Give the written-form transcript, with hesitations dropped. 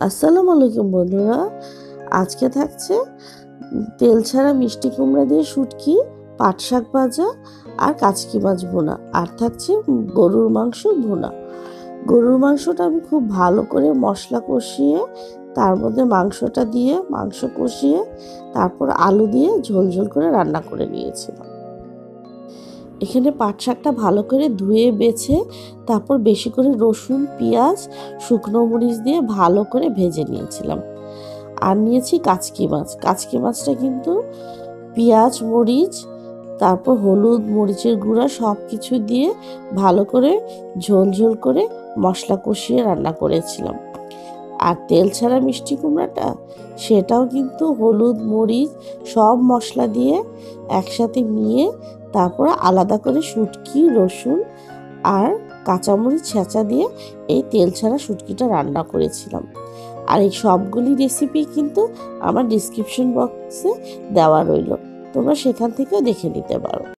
আসসালামু আলাইকুম বন্ধুরা। আজকে থাকছে তেল ছাড়া মিষ্টি কুমড়া দিয়ে শুটকি, পাট শাক ভাজা আর কাচকি মাছ ভুনা, আর থাকছে গরুর মাংস ভুনা। গরুর মাংসটা আমি খুব ভালো করে মশলা কষিয়ে তার মধ্যে মাংসটা দিয়ে মাংস কষিয়ে তারপর আলু দিয়ে ঝোল ঝোল করে রান্না করে নিয়েছিলাম। এখানে পাট শাকটা ভালো করে ধুয়ে বেছে তারপর বেশি করে রসুন, পেঁয়াজ, শুকনো মরিচ দিয়ে ভালো করে ভেজে নিয়েছিলাম। আর নিয়েছি কাচকি মাছ। কাচকি মাছটা কিন্তু পেঁয়াজ, মরিচ, তারপর হলুদ, মরিচের গুঁড়া সব কিছু দিয়ে ভালো করে ঝোল ঝোল করে মশলা কষিয়ে রান্না করেছিলাম। আর তেল ছাড়া মিষ্টি কুমড়াটা সেটাও কিন্তু হলুদ, মরিচ সব মশলা দিয়ে একসাথে নিয়ে তারপর আলাদা করে শুটকি, রসুন আর কাঁচামরিচ ছেঁচা দিয়ে এই তেল ছাড়া শুটকিটা রান্না করেছিলাম। আর এই সবগুলি রেসিপি কিন্তু আমার ডিসক্রিপশন বক্সে দেওয়া রইল, তোমরা সেখান থেকেও দেখে নিতে পারো।